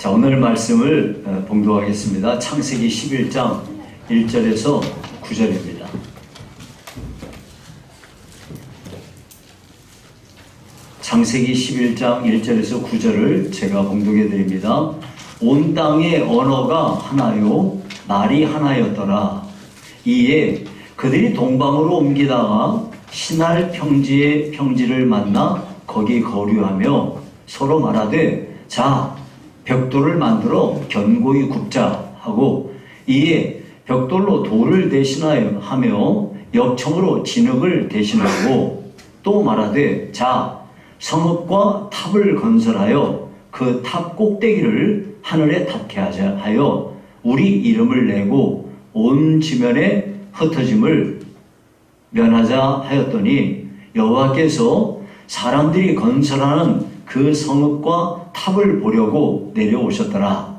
자, 오늘 말씀을 봉독하겠습니다. 창세기 11장 1절에서 9절입니다. 창세기 11장 1절에서 9절을 제가 봉독해 드립니다. 온 땅의 언어가 하나요 말이 하나였더라. 이에 그들이 동방으로 옮기다가 신할 평지를 만나 거기 거류하며 서로 말하되 자 벽돌을 만들어 견고히 굽자 하고, 이에 벽돌로 돌을 대신하여 하며 역청으로 진흙을 대신하고, 또 말하되 자 성읍과 탑을 건설하여 그 탑 꼭대기를 하늘에 닿게 하자 하여 우리 이름을 내고 온 지면에 흩어짐을 면하자 하였더니, 여호와께서 사람들이 건설하는 그 성읍과 탑을 보려고 내려오셨더라.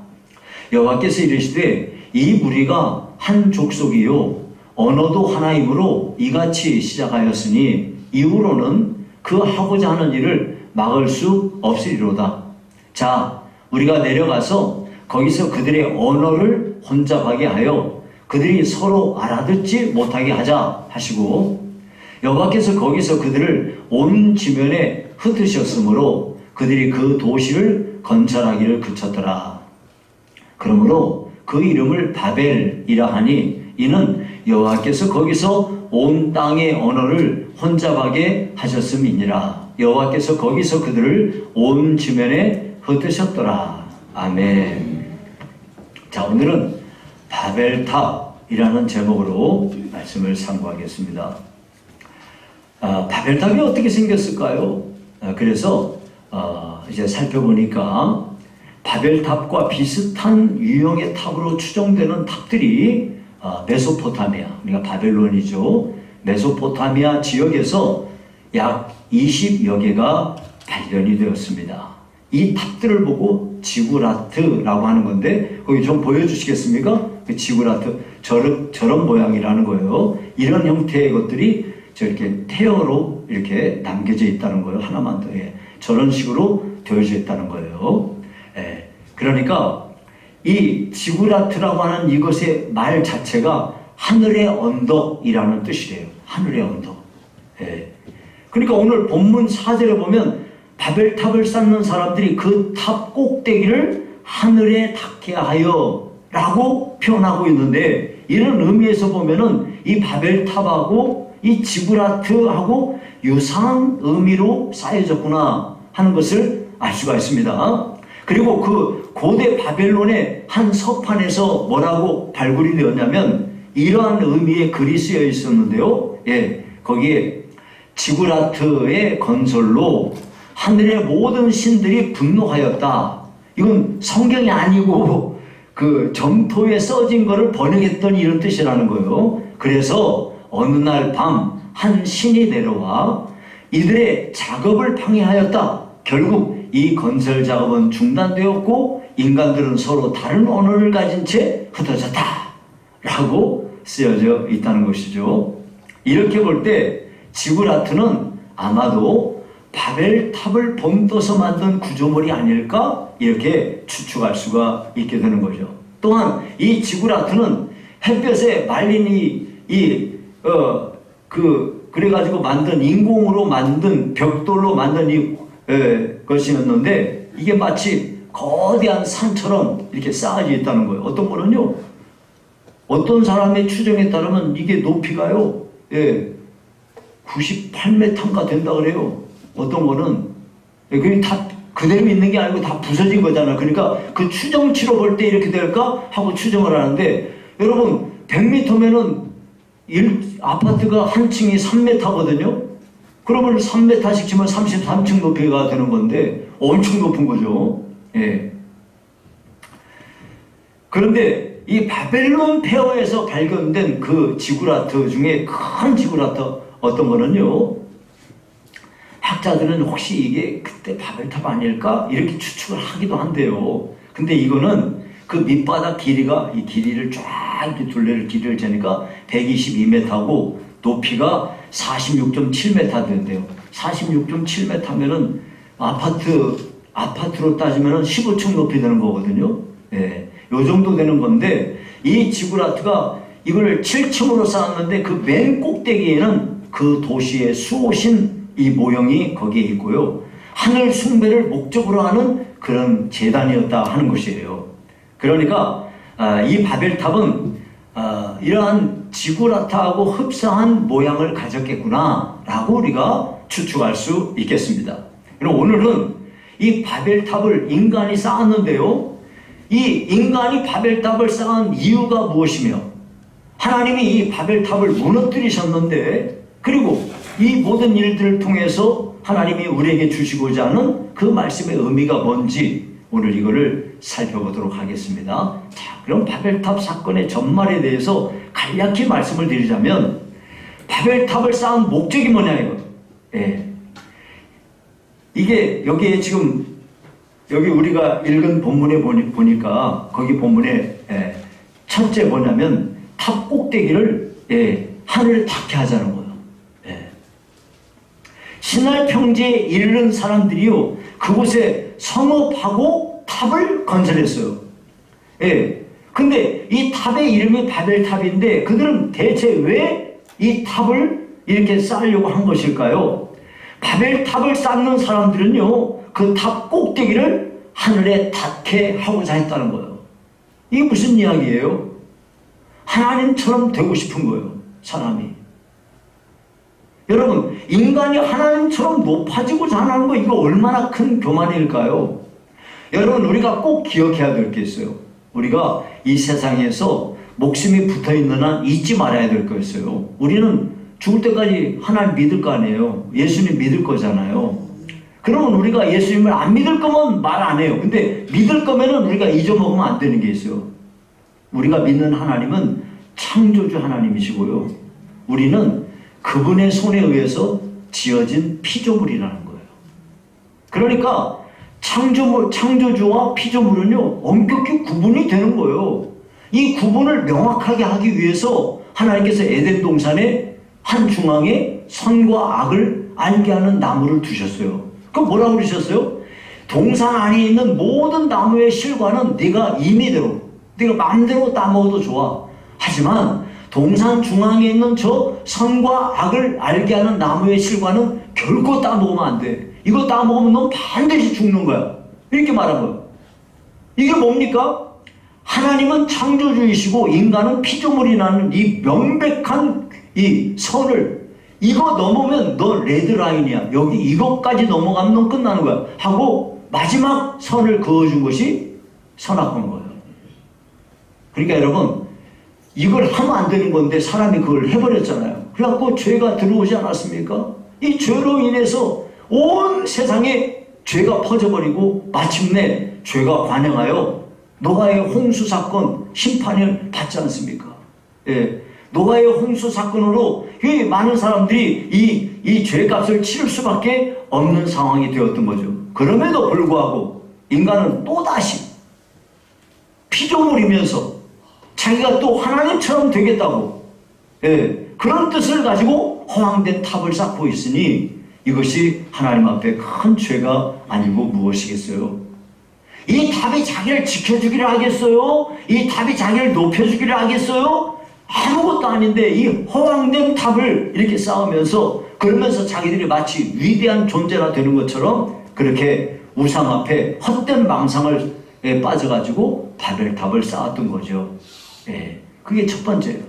여호와께서 이르시되 이 무리가 한 족속이요 언어도 하나이므로 이같이 시작하였으니 이후로는 그 하고자 하는 일을 막을 수 없으리로다. 자 우리가 내려가서 거기서 그들의 언어를 혼잡하게 하여 그들이 서로 알아듣지 못하게 하자 하시고, 여호와께서 거기서 그들을 온 지면에 흩으셨으므로 그들이 그 도시를 건설하기를 그쳤더라. 그러므로 그 이름을 바벨이라 하니 이는 여호와께서 거기서 온 땅의 언어를 혼잡하게 하셨음이니라. 여호와께서 거기서 그들을 온 지면에 흩으셨더라. 아멘. 자, 오늘은 바벨탑이라는 제목으로 말씀을 상고하겠습니다. 바벨탑이 어떻게 생겼을까요? 그래서 이제 살펴보니까 바벨탑과 비슷한 유형의 탑으로 추정되는 탑들이 메소포타미아, 그러니까 바벨론이죠. 메소포타미아 지역에서 약 20여 개가 발견이 되었습니다. 이 탑들을 보고 지구라트라고 하는 건데, 거기 좀 보여주시겠습니까? 그 지구라트, 저런 모양이라는 거예요. 이런 형태의 것들이 저렇게 태어로 이렇게 남겨져 있다는 거예요. 하나만 더. 예. 저런 식으로 되어져 있다는 거예요. 예. 그러니까 이 지구라트라고 하는 이것의 말 자체가 하늘의 언덕이라는 뜻이래요. 하늘의 언덕. 예. 그러니까 오늘 본문 4절에 보면 바벨탑을 쌓는 사람들이 그 탑 꼭대기를 하늘에 닿게 하여 라고 표현하고 있는데, 이런 의미에서 보면은 이 바벨탑하고 이 지구라트하고 유사한 의미로 쌓여졌구나 하는 것을 알 수가 있습니다. 그리고 그 고대 바벨론의 한 서판에서 뭐라고 발굴이 되었냐면 이러한 의미의 글이 쓰여 있었는데요. 예, 거기에 지구라트의 건설로 하늘의 모든 신들이 분노하였다. 이건 성경이 아니고 그 점토에 써진 거를 번역했던 이런 뜻이라는 거예요. 그래서 어느 날 밤 한 신이 내려와 이들의 작업을 방해하였다. 결국 이 건설 작업은 중단되었고 인간들은 서로 다른 언어를 가진 채 흩어졌다 라고 쓰여져 있다는 것이죠. 이렇게 볼 때 지구라트는 아마도 바벨탑을 본떠서 만든 구조물이 아닐까 이렇게 추측할 수가 있게 되는 거죠. 또한 이 지구라트는 햇볕에 말린 그래가지고 만든 인공으로 만든 벽돌로 만든 것이었는데, 이게 마치 거대한 산처럼 이렇게 쌓아져 있다는 거예요. 어떤 거는요, 어떤 사람의 추정에 따르면 이게 높이가요, 98m인가 된다 그래요. 어떤 거는 그게 다 그대로 있는 게 아니고 다 부서진 거잖아요. 그러니까 그 추정치로 볼 때 이렇게 될까 하고 추정을 하는데, 여러분 100m면은 아파트가 한 층이 3m거든요. 그러면 3m씩 치면 33층 높이가 되는 건데 엄청 높은 거죠. 예. 그런데 이 바벨론 폐허에서 발견된 그 지구라트 중에 큰 지구라트 어떤 거는요, 학자들은 혹시 이게 그때 바벨탑 아닐까 이렇게 추측을 하기도 한데요. 근데 이거는 그 밑바닥 길이가, 이 길이를 쫙 이렇게 둘레를 길이를 재니까 122m고 높이가 46.7m 된대요. 46.7m면은 아파트 아파트로 따지면 15층 높이 되는 거거든요. 예, 요 정도 되는 건데 이 지구라트가 이걸 7층으로 쌓았는데 그 맨 꼭대기에는 그 도시의 수호신 이 모형이 거기에 있고요. 하늘 숭배를 목적으로 하는 그런 제단이었다 하는 것이에요. 그러니까 이 바벨탑은 이러한 지구라트하고 흡사한 모양을 가졌겠구나라고 우리가 추측할 수 있겠습니다. 그럼 오늘은 이 바벨탑을 인간이 쌓았는데요. 이 인간이 바벨탑을 쌓은 이유가 무엇이며 하나님이 이 바벨탑을 무너뜨리셨는데 그리고 이 모든 일들을 통해서 하나님이 우리에게 주시고자 하는 그 말씀의 의미가 뭔지 오늘 이거를 살펴보도록 하겠습니다. 자, 그럼 바벨탑 사건의 전말에 대해서 간략히 말씀을 드리자면 바벨탑을 쌓은 목적이 뭐냐 이거. 예. 이게 여기에 지금 여기 우리가 읽은 본문에 보니까 거기 본문에 첫째 뭐냐면 탑 꼭대기를 하늘에 닿게 하자는 거예요. 신할 평지에 이르는 사람들이요 그곳에 성읍하고 탑을 건설했어요. 근데 이 탑의 이름이 바벨탑인데 그들은 대체 왜 이 탑을 이렇게 쌓으려고 한 것일까요? 바벨탑을 쌓는 사람들은요 그 탑 꼭대기를 하늘에 닿게 하고자 했다는 거예요. 이게 무슨 이야기예요? 하나님처럼 되고 싶은 거예요. 사람이. 여러분 인간이 하나님처럼 높아지고자 하는 거 이거 얼마나 큰 교만일까요? 여러분 우리가 꼭 기억해야 될 게 있어요. 우리가 이 세상에서 목숨이 붙어있는 한 잊지 말아야 될 거 있어요. 우리는 죽을 때까지 하나님 믿을 거 아니에요. 예수님 믿을 거잖아요. 그러면 우리가 예수님을 안 믿을 거면 말 안 해요. 근데 믿을 거면은 우리가 잊어먹으면 안 되는 게 있어요. 우리가 믿는 하나님은 창조주 하나님이시고요. 우리는 그분의 손에 의해서 지어진 피조물이라는 거예요. 그러니까 창조주와 피조물은요 엄격히 구분이 되는 거예요. 이 구분을 명확하게 하기 위해서 하나님께서 에덴 동산에 한 중앙에 선과 악을 알게 하는 나무를 두셨어요. 그럼 뭐라고 그러셨어요? 동산 안에 있는 모든 나무의 실과는 네가 임의대로 네가 마음대로 따먹어도 좋아. 하지만 동산 중앙에 있는 저 선과 악을 알게 하는 나무의 실과는 결코 따먹으면 안 돼. 이거 따먹으면 넌 반드시 죽는 거야. 이렇게 말한 거예요. 이게 뭡니까? 하나님은 창조주이시고 인간은 피조물이라는 이 명백한 이 선을 이거 넘으면 너 레드라인이야. 여기 이것까지 넘어가면 넌 끝나는 거야. 하고 마지막 선을 그어준 것이 선악과인 거예요. 그러니까 여러분 이걸 하면 안 되는 건데 사람이 그걸 해버렸잖아요. 그래갖고 죄가 들어오지 않았습니까? 이 죄로 인해서 온 세상에 죄가 퍼져버리고 마침내 죄가 관행하여 노아의 홍수 사건 심판을 받지 않습니까? 노아의 홍수 사건으로 이 많은 사람들이 이 죄값을 치를 수밖에 없는 상황이 되었던 거죠. 그럼에도 불구하고 인간은 또다시 피조물이면서 자기가 또 하나님처럼 되겠다고 그런 뜻을 가지고 허황된 탑을 쌓고 있으니 이것이 하나님 앞에 큰 죄가 아니고 무엇이겠어요? 이 탑이 자기를 지켜주기를 하겠어요? 이 탑이 자기를 높여주기를 하겠어요? 아무것도 아닌데 이 허황된 탑을 이렇게 쌓으면서 그러면서 자기들이 마치 위대한 존재가 되는 것처럼 그렇게 우상 앞에 헛된 망상을 빠져가지고 바벨탑을 쌓았던 거죠. 그게 첫 번째예요.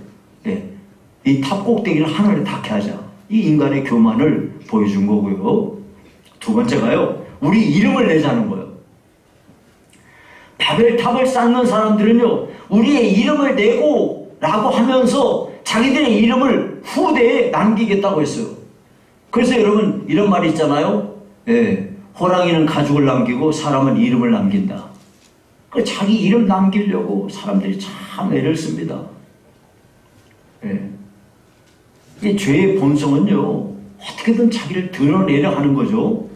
이 탑 꼭대기를 하늘에 닿게 하자. 이 인간의 교만을 보여준 거고요. 두 번째가요. 우리 이름을 내자는 거예요. 바벨탑을 쌓는 사람들은요. 우리의 이름을 내고 라고 하면서 자기들의 이름을 후대에 남기겠다고 했어요. 그래서 여러분 이런 말이 있잖아요. 호랑이는 가죽을 남기고 사람은 이름을 남긴다. 자기 이름 남기려고 사람들이 참 애를 씁니다. 이 죄의 본성은요 어떻게든 자기를 드러내려 하는 거죠.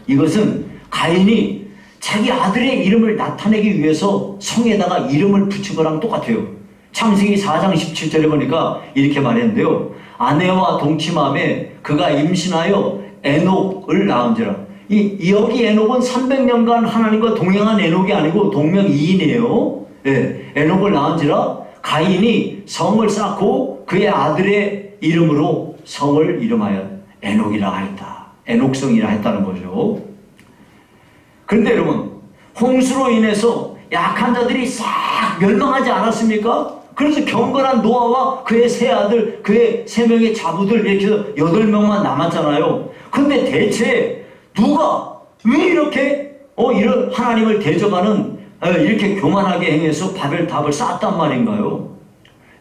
이것은 가인이 자기 아들의 이름을 나타내기 위해서 성에다가 이름을 붙인 거랑 똑같아요. 창세기 4장 17절에 보니까 이렇게 말했는데요. 아내와 동침함에 그가 임신하여 에녹을 낳은지라. 여기 에녹은 300년간 하나님과 동행한 에녹이 아니고 동명이인이에요. 예, 에녹을 낳은지라 가인이 성을 쌓고 그의 아들의 이름으로 성을 이름하여 에녹이라 했다. 에녹성이라 했다는 거죠. 그런데 여러분, 홍수로 인해서 약한 자들이 싹 멸망하지 않았습니까? 그래서 경건한 노아와 그의 세 아들, 그의 3명의 자부들 이렇게 해서 8명만 남았잖아요. 근데 대체 누가 왜 이렇게 이런 하나님을 대적하는 이렇게 교만하게 행해서 바벨탑을 쌓았단 말인가요?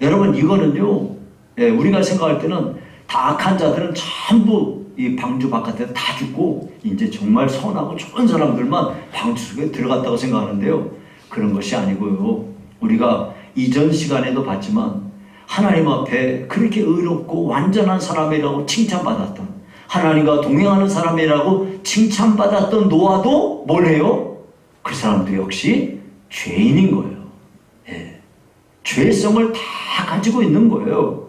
여러분, 이거는요, 우리가 생각할 때는 다 악한 자들은 전부 이 방주 바깥에 다 죽고 이제 정말 선하고 좋은 사람들만 방주 속에 들어갔다고 생각하는데요. 그런 것이 아니고요. 우리가 이전 시간에도 봤지만 하나님 앞에 그렇게 의롭고 완전한 사람이라고 칭찬받았던, 하나님과 동행하는 사람이라고 칭찬받았던 노아도 뭘 해요? 그 사람도 역시 죄인인 거예요. 예. 죄성을 다 가지고 있는 거예요.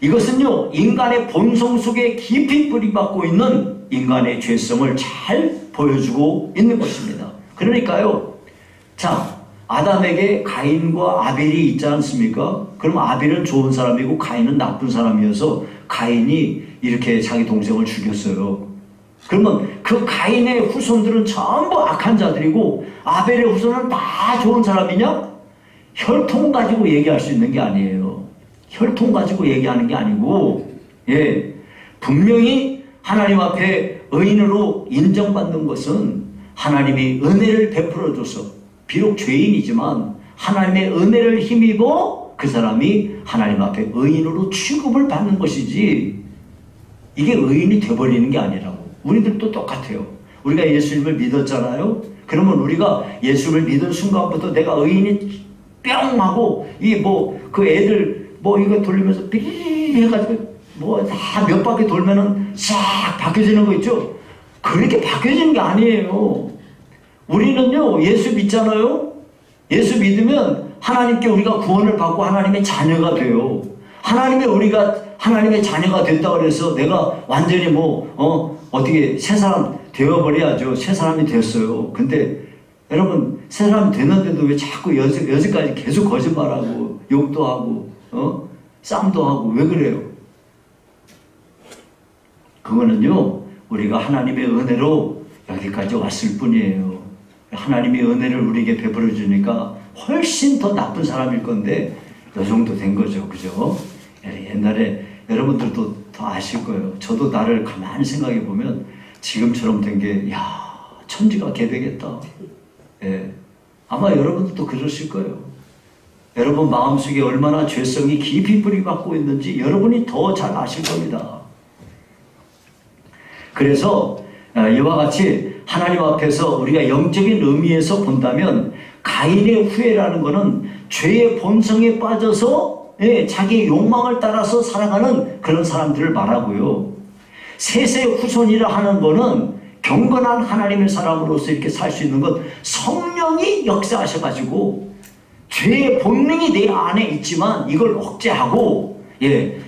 이것은요, 인간의 본성 속에 깊이 뿌리박고 있는 인간의 죄성을 잘 보여주고 있는 것입니다. 그러니까요, 자, 아담에게 가인과 아벨이 있지 않습니까? 그럼 아벨은 좋은 사람이고 가인은 나쁜 사람이어서 가인이 이렇게 자기 동생을 죽였어요. 그러면 그 가인의 후손들은 전부 악한 자들이고 아벨의 후손은 다 좋은 사람이냐? 혈통 가지고 얘기할 수 있는 게 아니에요. 혈통 가지고 얘기하는 게 아니고, 예, 분명히 하나님 앞에 의인으로 인정받는 것은 하나님이 은혜를 베풀어줘서 비록 죄인이지만 하나님의 은혜를 힘입어 그 사람이 하나님 앞에 의인으로 취급을 받는 것이지, 이게 의인이 돼버리는 게 아니라고. 우리들도 똑같아요. 우리가 예수님을 믿었잖아요. 그러면 우리가 예수를 믿은 순간부터 내가 의인이 뿅 하고 그 애들 이거 돌리면서 삐리리 해가지고 다 몇 바퀴 돌면은 싹 바뀌어지는 거 있죠? 그렇게 바뀌어지는 게 아니에요. 우리는요, 예수 믿잖아요. 예수 믿으면 하나님께 우리가 구원을 받고 하나님의 자녀가 돼요. 우리가 하나님의 자녀가 됐다고 그래서 내가 완전히 어떻게 새 사람 되어버려야죠. 새 사람이 됐어요. 근데 여러분, 새 사람 됐는데도 왜 자꾸 여지까지 계속 거짓말하고 욕도 하고 싸움도 하고 왜 그래요? 그거는요, 우리가 하나님의 은혜로 여기까지 왔을 뿐이에요. 하나님의 은혜를 우리에게 베풀어 주니까 훨씬 더 나쁜 사람일 건데 이 정도 된 거죠. 그죠? 옛날에 여러분들도 더 아실 거예요. 저도 나를 가만히 생각해 보면 지금처럼 된 게 천지가 개 되겠다. 예. 아마 여러분들도 그러실 거예요. 여러분 마음속에 얼마나 죄성이 깊이 뿌리박고 있는지 여러분이 더 잘 아실 겁니다. 그래서 이와 같이 하나님 앞에서 우리가 영적인 의미에서 본다면 가인의 후회라는 것은 죄의 본성에 빠져서 자기의 욕망을 따라서 살아가는 그런 사람들을 말하고요. 셋의 후손이라 하는 것은 경건한 하나님의 사람으로서 이렇게 살 수 있는 것, 성령이 역사하셔가지고 죄의 본능이 내 안에 있지만 이걸 억제하고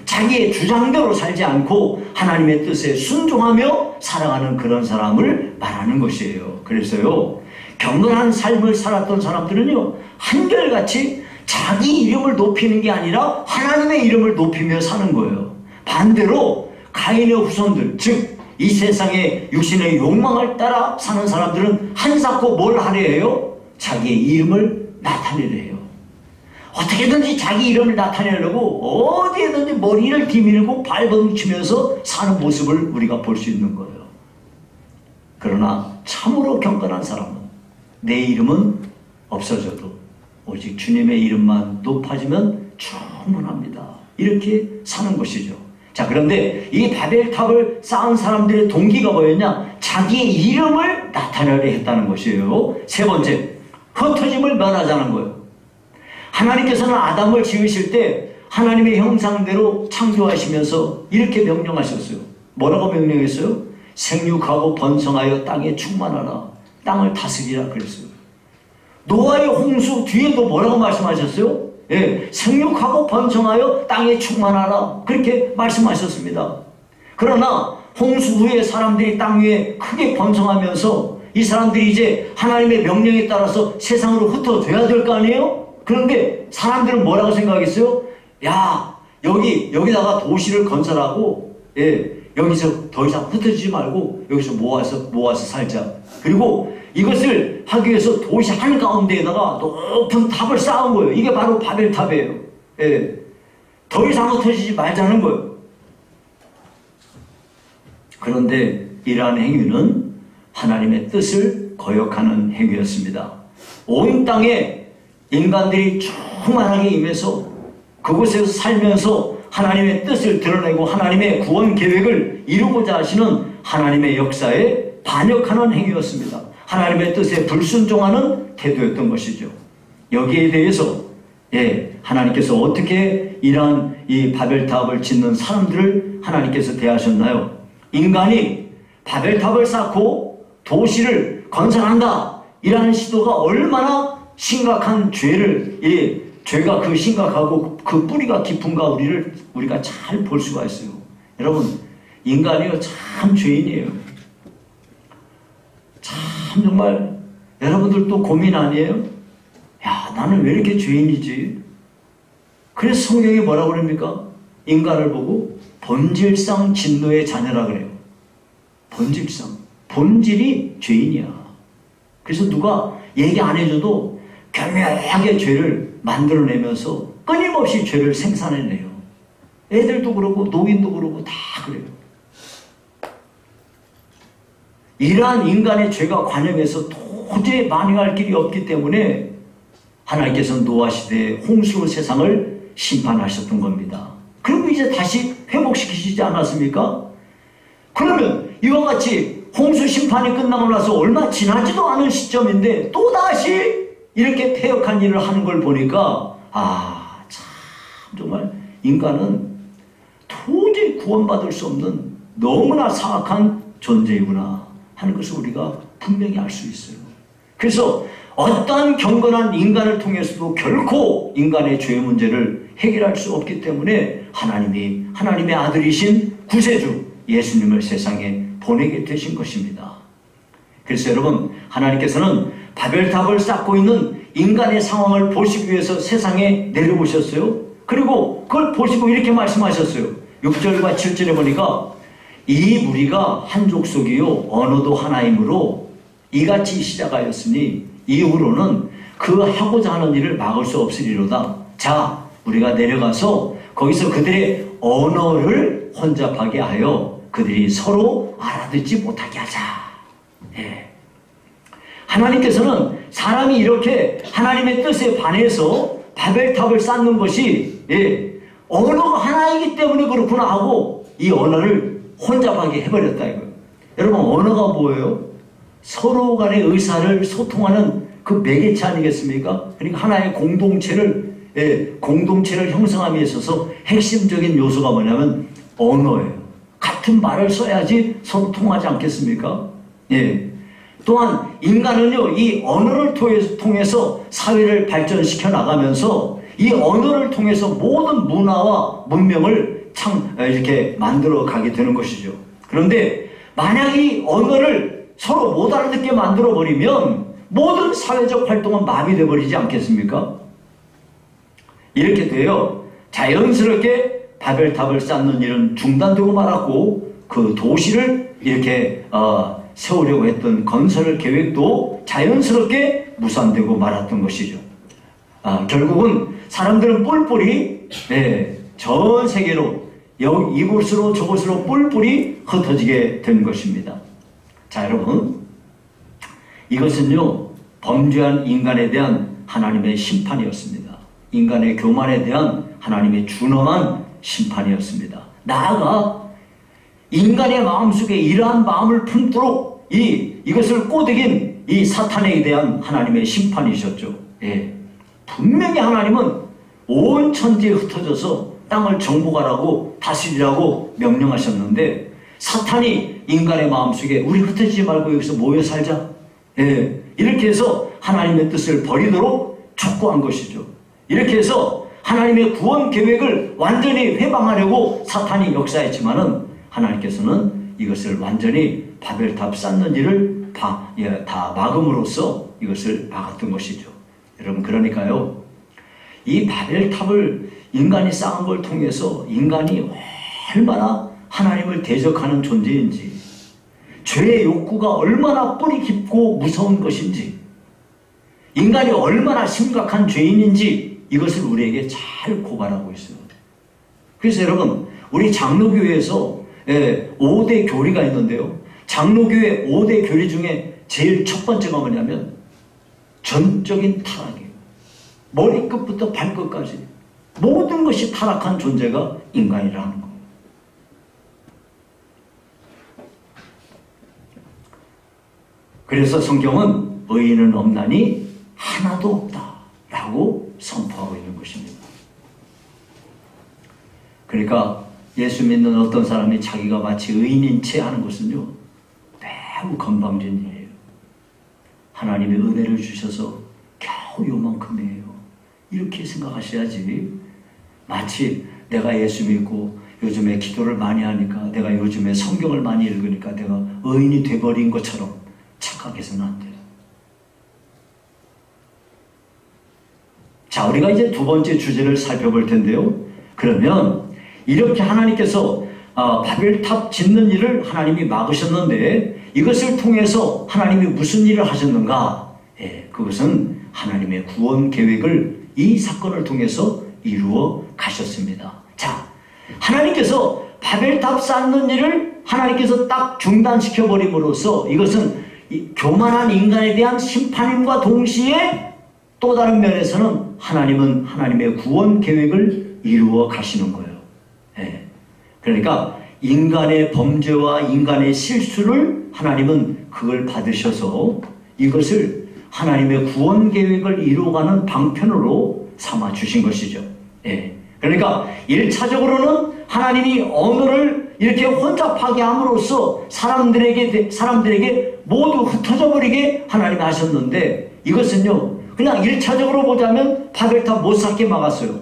자기의 주장대로 살지 않고 하나님의 뜻에 순종하며 살아가는 그런 사람을 말하는 것이에요. 그래서요, 경건한 삶을 살았던 사람들은요, 한결같이 자기 이름을 높이는 게 아니라 하나님의 이름을 높이며 사는 거예요. 반대로 가인의 후손들, 즉 이 세상의 육신의 욕망을 따라 사는 사람들은 한사코 뭘 하려 해요? 자기의 이름을 나타내려 해요. 어떻게든지 자기 이름을 나타내려고 어디에든지 머리를 뒤밀고 발버둥치면서 사는 모습을 우리가 볼 수 있는 거예요. 그러나 참으로 경건한 사람은 내 이름은 없어져도 오직 주님의 이름만 높아지면 충분합니다. 이렇게 사는 것이죠. 자, 그런데 이 바벨탑을 쌓은 사람들의 동기가 뭐였냐? 자기의 이름을 나타내려 했다는 것이에요. 세 번째, 흩어짐을 면하자는 거예요. 하나님께서는 아담을 지으실 때 하나님의 형상대로 창조하시면서 이렇게 명령하셨어요. 뭐라고 명령했어요? 생육하고 번성하여 땅에 충만하라. 땅을 다스리라 그랬어요. 노아의 홍수 뒤에도 뭐라고 말씀하셨어요? 생육하고 번성하여 땅에 충만하라. 그렇게 말씀하셨습니다. 그러나 홍수 후에 사람들이 땅 위에 크게 번성하면서 이 사람들이 이제 하나님의 명령에 따라서 세상으로 흩어져야 될 거 아니에요? 그런데 사람들은 뭐라고 생각했어요? 야, 여기다가 도시를 건설하고, 여기서 더 이상 흩어지지 말고 여기서 모아서 살자. 그리고 이것을 하기 위해서 도시 한가운데에다가 높은 탑을 쌓은 거예요. 이게 바로 바벨탑이에요. 더 이상 흩어지지 말자는 거예요. 그런데 이러한 행위는 하나님의 뜻을 거역하는 행위였습니다. 온 땅에 인간들이 충만하게 임해서 그곳에서 살면서 하나님의 뜻을 드러내고 하나님의 구원 계획을 이루고자 하시는 하나님의 역사에 반역하는 행위였습니다. 하나님의 뜻에 불순종하는 태도였던 것이죠. 여기에 대해서 하나님께서 어떻게 이러한 이 바벨탑을 짓는 사람들을 하나님께서 대하셨나요? 인간이 바벨탑을 쌓고 도시를 건설한다, 이러한 시도가 얼마나 심각한 죄가 그 심각하고 그 뿌리가 깊은가 우리가 잘 볼 수가 있어요. 여러분, 인간이요 참 죄인이에요. 참 정말 여러분들도 고민 아니에요? 야, 나는 왜 이렇게 죄인이지? 그래서 성경이 뭐라고 그럽니까? 인간을 보고 본질상 진노의 자녀라 그래요. 본질이 죄인이야. 그래서 누가 얘기 안 해줘도 교묘하게 죄를 만들어내면서 끊임없이 죄를 생산해내요. 애들도 그러고 노인도 그러고 다 그래요. 이러한 인간의 죄가 관영해서 도저히 만회할 길이 없기 때문에 하나님께서는 노아 시대에 홍수로 세상을 심판하셨던 겁니다. 그리고 이제 다시 회복시키시지 않았습니까? 그러면 이와 같이 홍수 심판이 끝나고 나서 얼마 지나지도 않은 시점인데 또다시 이렇게 패역한 일을 하는 걸 보니까 참 정말 인간은 도저히 구원받을 수 없는 너무나 사악한 존재이구나 하는 것을 우리가 분명히 알 수 있어요. 그래서 어떠한 경건한 인간을 통해서도 결코 인간의 죄 문제를 해결할 수 없기 때문에 하나님의 아들이신 구세주 예수님을 세상에 보내게 되신 것입니다. 그래서 여러분, 하나님께서는 바벨탑을 쌓고 있는 인간의 상황을 보시기 위해서 세상에 내려오셨어요. 그리고 그걸 보시고 이렇게 말씀하셨어요. 6절과 7절에 보니까 이 무리가 한 족속이요 언어도 하나이므로 이같이 시작하였으니 이후로는 그 하고자 하는 일을 막을 수 없으리로다. 자, 우리가 내려가서 거기서 그들의 언어를 혼잡하게 하여 그들이 서로 알아듣지 못하게 하자. 하나님께서는 사람이 이렇게 하나님의 뜻에 반해서 바벨탑을 쌓는 것이 언어가 하나이기 때문에 그렇구나 하고 이 언어를 혼잡하게 해버렸다 이거예요. 여러분, 언어가 뭐예요? 서로 간의 의사를 소통하는 그 매개체 아니겠습니까? 그러니까 하나의 공동체를 형성함에 있어서 핵심적인 요소가 뭐냐면 언어예요. 같은 말을 써야지 서로 통하지 않겠습니까? 또한 인간은요, 이 언어를 통해서 사회를 발전시켜 나가면서 이 언어를 통해서 모든 문화와 문명을 이렇게 만들어 가게 되는 것이죠. 그런데 만약 이 언어를 서로 못 알아듣게 만들어 버리면 모든 사회적 활동은 마비돼 버리지 않겠습니까? 이렇게 돼요. 자연스럽게 바벨탑을 쌓는 일은 중단되고 말았고 그 도시를 이렇게 세우려고 했던 건설 계획도 자연스럽게 무산되고 말았던 것이죠. 결국은 사람들은 뿔뿔이 전 세계로 이곳으로 저곳으로 뿔뿔이 흩어지게 된 것입니다. 자, 여러분, 이것은요 범죄한 인간에 대한 하나님의 심판이었습니다. 인간의 교만에 대한 하나님의 준엄한 심판이었습니다. 나아가 인간의 마음속에 이러한 마음을 품도록 이것을 꼬드긴 이 사탄에 대한 하나님의 심판이셨죠. 분명히 하나님은 온 천지에 흩어져서 땅을 정복하라고 다스리라고 명령하셨는데 사탄이 인간의 마음속에 우리 흩어지지 말고 여기서 모여 살자, 이렇게 해서 하나님의 뜻을 버리도록 촉구한 것이죠. 이렇게 해서 하나님의 구원 계획을 완전히 회방하려고 사탄이 역사했지만은 하나님께서는 이것을 완전히 바벨탑 쌓는 일을 다 막음으로써 이것을 막았던 것이죠. 여러분, 그러니까요, 이 바벨탑을 인간이 쌓은 걸 통해서 인간이 얼마나 하나님을 대적하는 존재인지, 죄의 욕구가 얼마나 뿌리 깊고 무서운 것인지, 인간이 얼마나 심각한 죄인인지 이것을 우리에게 잘 고발하고 있어요. 그래서 여러분, 우리 장로교회에서 5대 교리가 있는데요. 장로교회 5대 교리 중에 제일 첫 번째가 뭐냐면 전적인 타락이에요. 머리끝부터 발끝까지 모든 것이 타락한 존재가 인간이라는 거예요. 그래서 성경은 의인은 없나니 하나도 없다 라고 선포하고 있는 것입니다. 그러니까 예수 믿는 어떤 사람이 자기가 마치 의인인 채 하는 것은요, 매우 건방진 일이에요. 하나님의 은혜를 주셔서 겨우 요만큼이에요. 이렇게 생각하셔야지, 마치 내가 예수 믿고 요즘에 기도를 많이 하니까, 내가 요즘에 성경을 많이 읽으니까 내가 의인이 돼버린 것처럼 착각해서는 안 돼요. 자, 우리가 이제 두 번째 주제를 살펴볼 텐데요. 그러면 이렇게 하나님께서 바벨탑 짓는 일을 하나님이 막으셨는데, 이것을 통해서 하나님이 무슨 일을 하셨는가? 그것은 하나님의 구원 계획을 이 사건을 통해서 이루어 가셨습니다. 자, 하나님께서 바벨탑 쌓는 일을 하나님께서 딱 중단시켜 버림으로써 이것은 교만한 인간에 대한 심판임과 동시에 또 다른 면에서는 하나님은 하나님의 구원 계획을 이루어 가시는 거예요. 그러니까 인간의 범죄와 인간의 실수를 하나님은 그걸 받으셔서 이것을 하나님의 구원 계획을 이루어가는 방편으로 삼아 주신 것이죠. 그러니까 1차적으로는 하나님이 언어를 이렇게 혼잡하게 함으로써 사람들에게 모두 흩어져 버리게 하나님이 하셨는데, 이것은요, 그냥 1차적으로 보자면 바벨탑 못 쌓게 막았어요.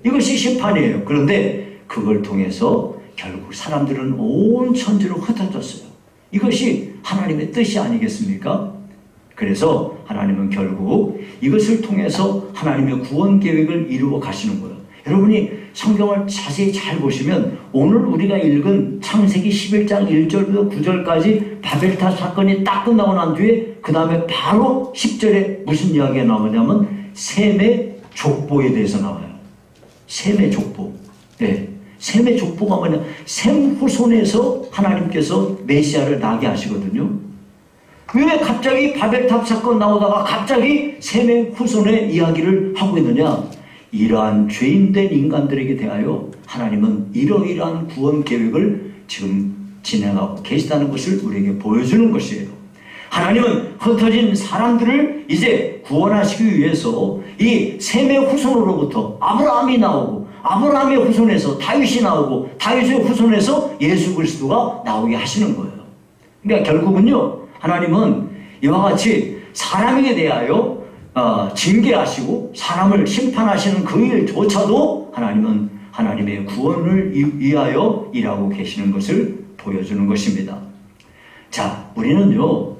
이것이 심판이에요. 그런데 그걸 통해서 결국 사람들은 온 천지로 흩어졌어요. 이것이 하나님의 뜻이 아니겠습니까? 그래서 하나님은 결국 이것을 통해서 하나님의 구원 계획을 이루어 가시는 거예요. 여러분이 성경을 자세히 잘 보시면 오늘 우리가 읽은 창세기 11장 1절부터 9절까지 바벨탑 사건이 딱 끝나고 난 뒤에 그 다음에 바로 10절에 무슨 이야기가 나오냐면 셈의 족보에 대해서 나와요. 셈의 족보. 셈의 족보가 뭐냐? 셈 후손에서 하나님께서 메시아를 나게 하시거든요. 왜 갑자기 바벨탑 사건 나오다가 갑자기 셈의 후손의 이야기를 하고 있느냐? 이러한 죄인된 인간들에게 대하여 하나님은 이러이러한 구원 계획을 지금 진행하고 계시다는 것을 우리에게 보여주는 것이에요. 하나님은 흩어진 사람들을 이제 구원하시기 위해서 이 셈의 후손으로부터 아브라함이 나오고, 아브라함의 후손에서 다윗이 나오고, 다윗의 후손에서 예수 그리스도가 나오게 하시는 거예요. 그러니까 결국은요, 하나님은 이와 같이 사람에게 대하여 징계하시고 사람을 심판하시는 그 일조차도 하나님은 하나님의 구원을 위하여 일하고 계시는 것을 보여주는 것입니다. 자, 우리는요,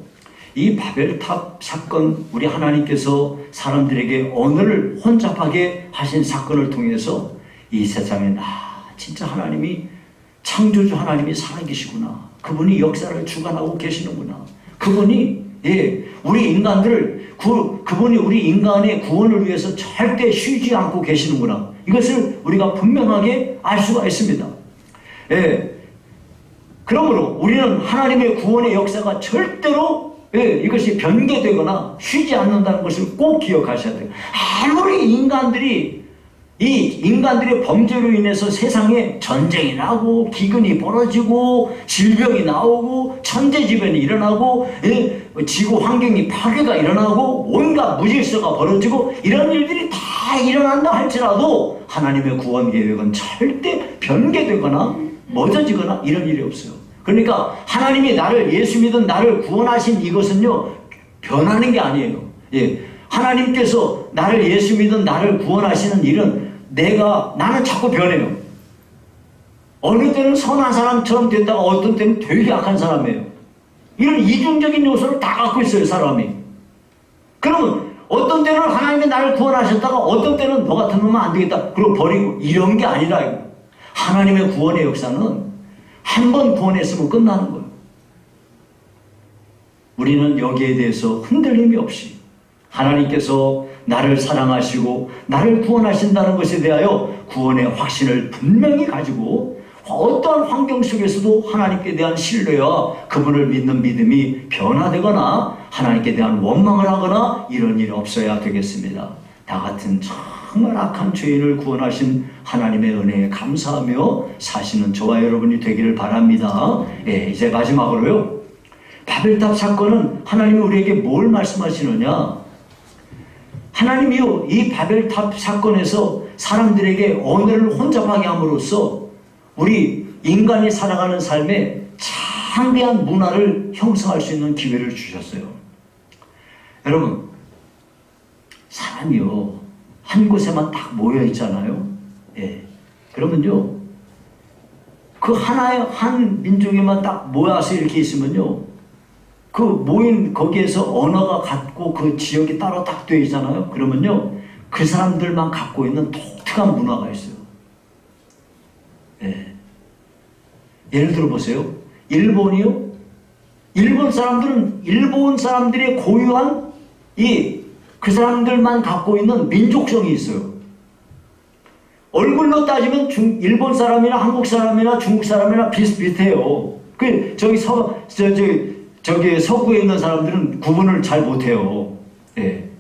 이 바벨탑 사건, 우리 하나님께서 사람들에게 언어를 혼잡하게 하신 사건을 통해서 이 세상에 진짜 하나님이, 창조주 하나님이 살아계시구나, 그분이 역사를 주관하고 계시는구나, 그분이 우리 인간들을 그분이 우리 인간의 구원을 위해서 절대 쉬지 않고 계시는구나, 이것을 우리가 분명하게 알 수가 있습니다. 그러므로 우리는 하나님의 구원의 역사가 절대로 이것이 변개되거나 쉬지 않는다는 것을 꼭 기억하셔야 돼요. 아무리 인간들의 범죄로 인해서 세상에 전쟁이 나고 기근이 벌어지고 질병이 나오고 천재지변이 일어나고 지구 환경이 파괴가 일어나고 온갖 무질서가 벌어지고 이런 일들이 다 일어난다 할지라도 하나님의 구원 계획은 절대 변개되거나 멎어지거나 이런 일이 없어요. 그러니까 하나님이 예수 믿은 나를 구원하신 이것은요, 변하는 게 아니에요. 하나님께서 예수 믿은 나를 구원하시는 일은 나는 자꾸 변해요. 어느 때는 선한 사람처럼 됐다가 어떤 때는 되게 악한 사람이에요. 이런 이중적인 요소를 다 갖고 있어요, 사람이. 그러면 어떤 때는 하나님이 나를 구원하셨다가 어떤 때는 너 같은 놈은 안 되겠다 그러고 버리고, 이런 게 아니라 이거. 하나님의 구원의 역사는 한 번 구원했으면 끝나는 거예요. 우리는 여기에 대해서 흔들림이 없이 하나님께서 나를 사랑하시고 나를 구원하신다는 것에 대하여 구원의 확신을 분명히 가지고 어떠한 환경 속에서도 하나님께 대한 신뢰와 그분을 믿는 믿음이 변화되거나 하나님께 대한 원망을 하거나 이런 일이 없어야 되겠습니다. 다 같은 정말 악한 죄인을 구원하신 하나님의 은혜에 감사하며 사시는 저와 여러분이 되기를 바랍니다. 예, 이제 마지막으로요. 바벨탑 사건은 하나님이 우리에게 뭘 말씀하시느냐? 하나님이요, 이 바벨탑 사건에서 사람들에게 언어를 혼잡하게 함으로써 우리 인간이 살아가는 삶에 창대한 문화를 형성할 수 있는 기회를 주셨어요. 여러분, 사람이요, 한 곳에만 딱 모여 있잖아요. 예. 그러면요, 그 하나의 한 민족에만 딱 모여서 이렇게 있으면요, 그 모인 거기에서 언어가 같고 그 지역이 따로 딱 되어 있잖아요. 그러면요, 그 사람들만 갖고 있는 독특한 문화가 있어요. 예. 예를 들어 보세요. 일본이요. 일본 사람들은 일본 사람들의 고유한 그 사람들만 갖고 있는 민족성이 있어요. 얼굴로 따지면 일본 사람이나 한국 사람이나 중국 사람이나 비슷비슷해요. 저기 서구에 있는 사람들은 구분을 잘 못해요. 예.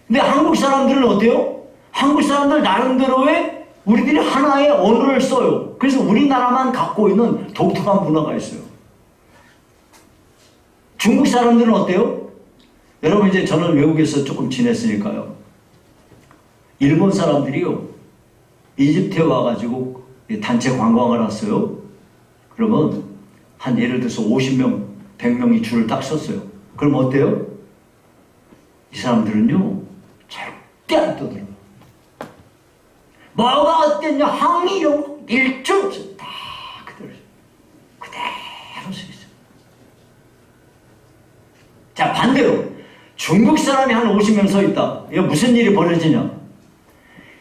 근데 한국 사람들은 어때요? 한국 사람들 나름대로의 우리들이 하나의 언어를 써요. 그래서 우리나라만 갖고 있는 독특한 문화가 있어요. 중국 사람들은 어때요? 여러분, 이제 저는 외국에서 조금 지냈으니까요. 일본 사람들이요, 이집트에 와가지고 단체 관광을 왔어요. 그러면 한 예를 들어서 50명, 100명이 줄을 딱 섰어요. 그럼 어때요? 이 사람들은요, 절대 안 떠들어요. 뭐가 어땠냐, 항의용 일주 다 그대로 서 있어요. 자, 반대로 중국 사람이 한 50명 서 있다. 이거 무슨 일이 벌어지냐?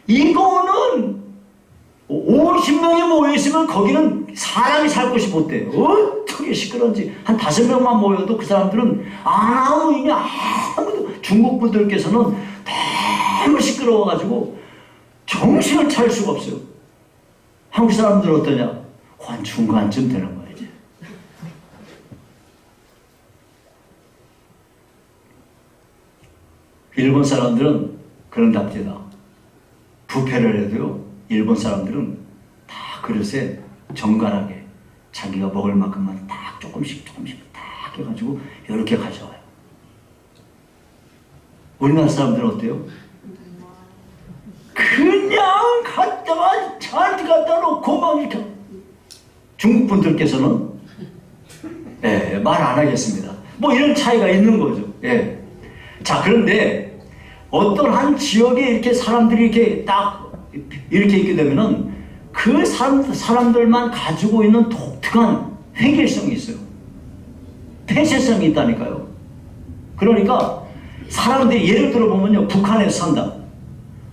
이거는 50명이 모여있으면 거기는 사람이 살 곳이 못 돼요. 어떻게 시끄러운지. 한 5명만 모여도 그 사람들은 아무 일이 아무도, 중국 분들께서는 너무 시끄러워가지고 정신을 차릴 수가 없어요. 한국 사람들은 어떠냐? 한 중간쯤 되는 거야, 이제. 일본 사람들은 그런답니다. 부패를 해도요, 일본 사람들은 다 그릇에 정갈하게 자기가 먹을 만큼만 딱 조금씩 딱 해가지고 이렇게 가져와요. 우리나라 사람들은 어때요? 그냥 갖다가 저한테 갖다 놓고 막 이렇게. 중국 분들께서는 말 안 하겠습니다. 뭐 이런 차이가 있는 거죠. 예. 자, 그런데 어떤 한 지역에 이렇게 사람들이 이렇게 딱 이렇게 있게 되면은 그 사람들만 가지고 있는 독특한 획일성이 있어요. 폐쇄성이 있다니까요. 그러니까 사람들이 예를 들어 보면요, 북한에서 산다.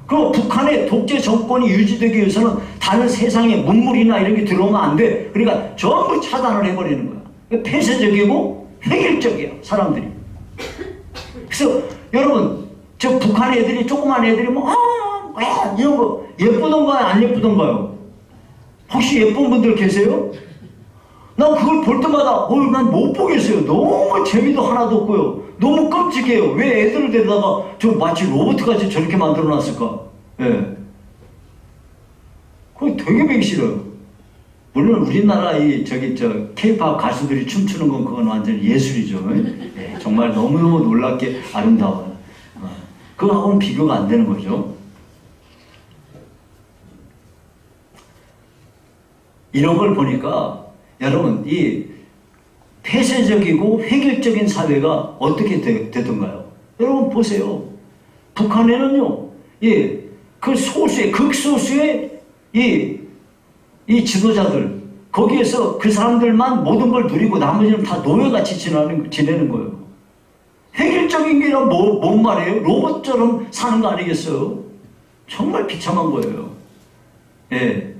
그리고 북한의 독재 정권이 유지되기 위해서는 다른 세상에 문물이나 이런 게 들어오면 안 돼. 그러니까 전부 차단을 해버리는 거야. 폐쇄적이고 획일적이야, 사람들이. 그래서 여러분, 저 북한 애들이, 조그만 애들이 뭐, 이런 거 예쁘던가요? 안 예쁘던가요? 혹시 예쁜 분들 계세요? 난 그걸 볼 때마다 난 못 보겠어요. 너무 재미도 하나도 없고요. 너무 끔찍해요. 왜 애들을 데려다가 저 마치 로봇같이 저렇게 만들어 놨을까? 예. 그거 되게 보기 싫어요. 물론 우리나라 K-팝 가수들이 춤추는 건 그건 완전 예술이죠. 예. 정말 너무너무 놀랍게 아름다워요. 그거하고는 비교가 안 되는 거죠. 이런 걸 보니까 여러분, 이 폐쇄적이고 획일적인 사회가 어떻게 되던가요? 여러분 보세요. 북한에는요, 그 소수의, 극소수의 이 지도자들, 거기에서 그 사람들만 모든 걸 누리고 나머지는 다 노예같이 지내는 거예요. 획일적인 게 뭔 말이에요? 로봇처럼 사는 거 아니겠어요? 정말 비참한 거예요. 예.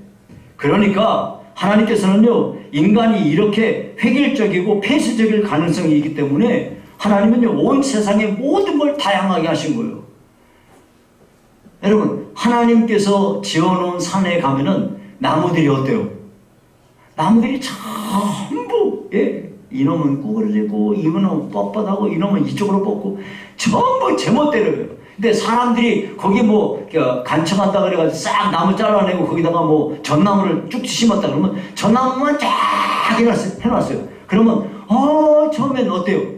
그러니까 하나님께서는요, 인간이 이렇게 획일적이고 폐쇄적일 가능성이 있기 때문에 하나님은요, 온 세상의 모든 걸 다양하게 하신 거예요. 여러분, 하나님께서 지어놓은 산에 가면은 나무들이 어때요? 나무들이 전부, 예, 이놈은 구부러지고, 이놈은 뻣뻣하고, 이놈은 이쪽으로 뻗고, 전부 제멋대로예요. 근데 사람들이 거기 간청한다 그래가지고 싹 나무 잘라내고 거기다가 전나무를 쭉 심었다 그러면 전나무만 쫙 해놨어요. 그러면, 처음엔 어때요?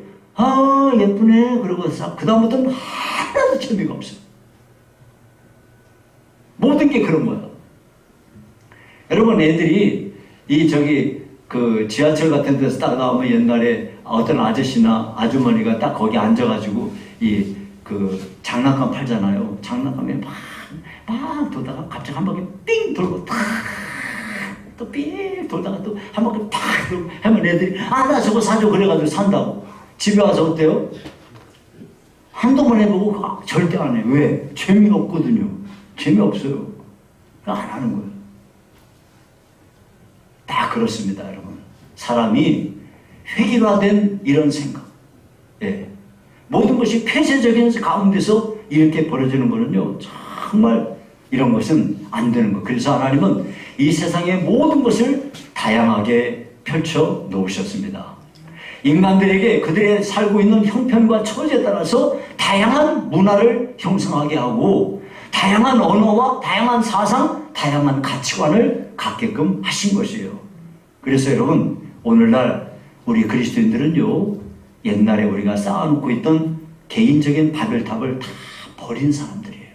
예쁘네. 그러고 싹, 그다음부터는 하나도 재미가 없어요. 모든 게 그런 거야. 여러분, 애들이 지하철 같은 데서 딱 나오면 옛날에 어떤 아저씨나 아주머니가 딱 거기 앉아가지고 장난감 팔잖아요. 장난감에 막 돌다가 갑자기 한 바퀴 삥 돌고 또 삥 돌다가 또 한 바퀴 팍 돌고 하면 애들이 나 저거 사줘 그래가지고 산다고. 집에 와서 어때요? 한두 번 해보고 절대 안 해. 왜? 재미없거든요. 재미없어요. 안 하는 거예요. 다 그렇습니다, 여러분. 사람이 획일화된 이런 생각. 예. 모든 것이 폐쇄적인 가운데서 이렇게 벌어지는 거는요, 정말 이런 것은 안 되는 거. 그래서 하나님은 이 세상의 모든 것을 다양하게 펼쳐 놓으셨습니다. 인간들에게 그들의 살고 있는 형편과 처지에 따라서 다양한 문화를 형성하게 하고 다양한 언어와 다양한 사상, 다양한 가치관을 갖게끔 하신 것이에요. 그래서 여러분, 오늘날 우리 그리스도인들은요, 옛날에 우리가 쌓아놓고 있던 개인적인 바벨탑을 다 버린 사람들이에요.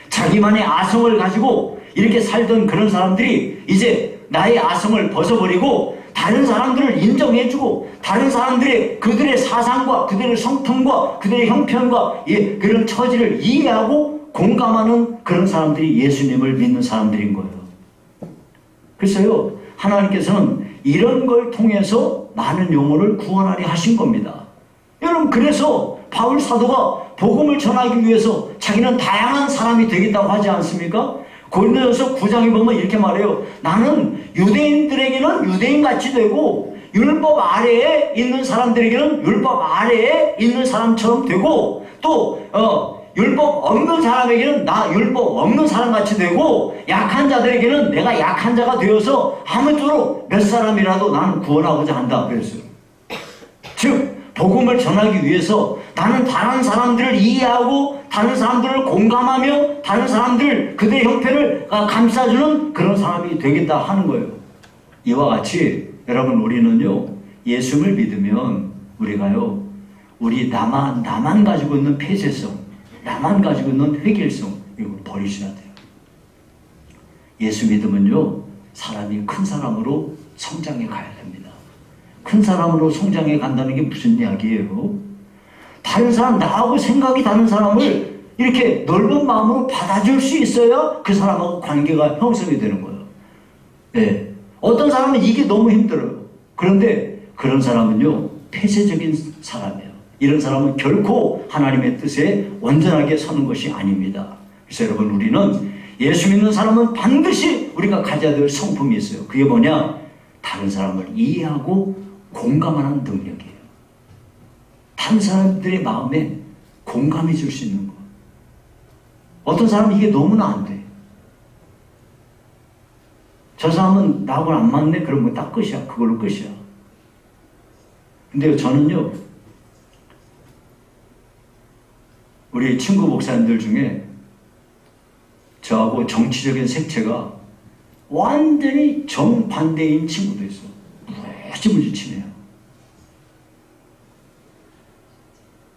자기만의 아성을 가지고 이렇게 살던 그런 사람들이 이제 나의 아성을 벗어버리고 다른 사람들을 인정해주고 다른 사람들의 그들의 사상과 그들의 성품과 그들의 형편과 그런 처지를 이해하고 공감하는 그런 사람들이 예수님을 믿는 사람들인 거예요. 그래서요, 하나님께서는 이런 걸 통해서 많은 영혼을 구원하려 하신 겁니다. 여러분, 그래서 바울 사도가 복음을 전하기 위해서 자기는 다양한 사람이 되겠다고 하지 않습니까? 고린도전서 9장에 보면 이렇게 말해요. 나는 유대인들에게는 유대인같이 되고 율법 아래에 있는 사람들에게는 율법 아래에 있는 사람처럼 되고 또 율법 없는 사람에게는 나 율법 없는 사람같이 되고 약한 자들에게는 내가 약한 자가 되어서 아무쪼록 몇 사람이라도 나는 구원하고자 한다 그랬어요. 즉 복음을 전하기 위해서 나는 다른 사람들을 이해하고 다른 사람들을 공감하며 다른 사람들 그들의 형편을 감싸주는 그런 사람이 되겠다 하는 거예요. 이와 같이 여러분, 우리는요, 예수를 믿으면 우리가요, 우리 나만 가지고 있는 폐쇄성, 나만 가지고 있는 획일성, 이걸 버리셔야 돼요. 예수 믿으면요, 사람이 큰 사람으로 성장해 가야 됩니다. 큰 사람으로 성장해 간다는 게 무슨 이야기예요? 다른 사람, 나하고 생각이 다른 사람을 이렇게 넓은 마음으로 받아줄 수 있어야 그 사람하고 관계가 형성이 되는 거예요. 네. 어떤 사람은 이게 너무 힘들어요. 그런데 그런 사람은요, 폐쇄적인 사람이에요. 이런 사람은 결코 하나님의 뜻에 온전하게 서는 것이 아닙니다. 그래서 여러분, 우리는 예수 믿는 사람은 반드시 우리가 가져야 될 성품이 있어요. 그게 뭐냐? 다른 사람을 이해하고 공감하는 능력이에요. 다른 사람들의 마음에 공감해 줄 수 있는 거. 어떤 사람은 이게 너무나 안 돼. 저 사람은 나하고 안 맞네? 그러면 딱 끝이야. 그걸로 끝이야. 근데 저는요, 우리 친구 목사님들 중에 저하고 정치적인 색채가 완전히 정반대인 친구도 있어. 무지무지 친해요.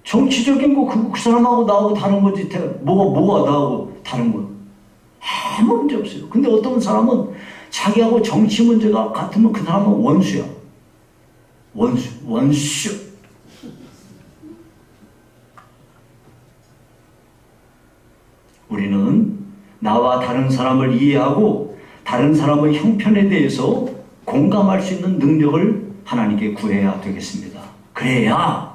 정치적인 거 그 사람하고 나하고 다른 거지 뭐가 나하고 다른 거야. 아무 문제 없어요. 근데 어떤 사람은 자기하고 정치 문제가 같으면 그 사람은 원수야. 원수. 우리는 나와 다른 사람을 이해하고 다른 사람의 형편에 대해서 공감할 수 있는 능력을 하나님께 구해야 되겠습니다. 그래야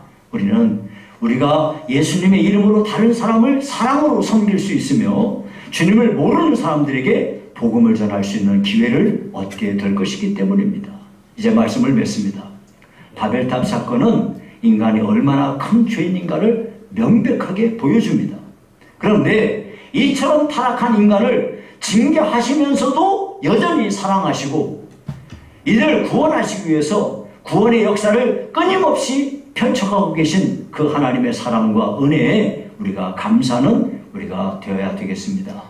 우리가 예수님의 이름으로 다른 사람을 사랑으로 섬길 수 있으며 주님을 모르는 사람들에게 복음을 전할 수 있는 기회를 얻게 될 것이기 때문입니다. 이제 말씀을 맺습니다. 바벨탑 사건은 인간이 얼마나 큰 죄인인가를 명백하게 보여줍니다. 그런데 이처럼 타락한 인간을 징계하시면서도 여전히 사랑하시고 이들을 구원하시기 위해서 구원의 역사를 끊임없이 펼쳐가고 계신 그 하나님의 사랑과 은혜에 우리가 감사하는 우리가 되어야 되겠습니다.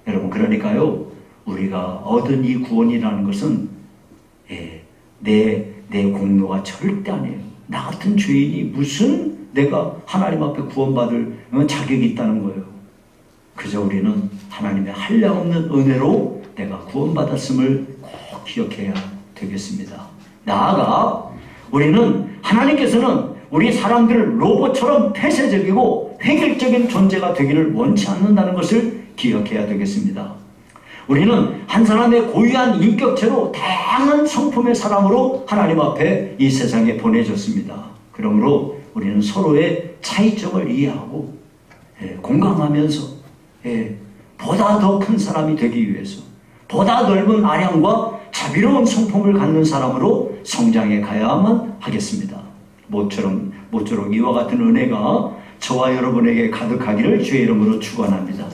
여러분, 그러니까요, 우리가 얻은 이 구원이라는 것은 내 공로가 절대 아니에요. 나 같은 죄인이 무슨 내가 하나님 앞에 구원받을 자격이 있다는 거예요. 그저 우리는 하나님의 한량없는 은혜로 내가 구원받았음을 꼭 기억해야 되겠습니다. 나아가 우리는 하나님께서는 우리 사람들을 로봇처럼 폐쇄적이고 획일적인 존재가 되기를 원치 않는다는 것을 기억해야 되겠습니다. 우리는 한 사람의 고유한 인격체로 다양한 성품의 사람으로 하나님 앞에 이 세상에 보내졌습니다. 그러므로 우리는 서로의 차이점을 이해하고 공감하면서 보다 더 큰 사람이 되기 위해서 보다 넓은 아량과 자비로운 성품을 갖는 사람으로 성장해 가야만 하겠습니다. 모쪼록 이와 같은 은혜가 저와 여러분에게 가득하기를 주의 이름으로 축원합니다.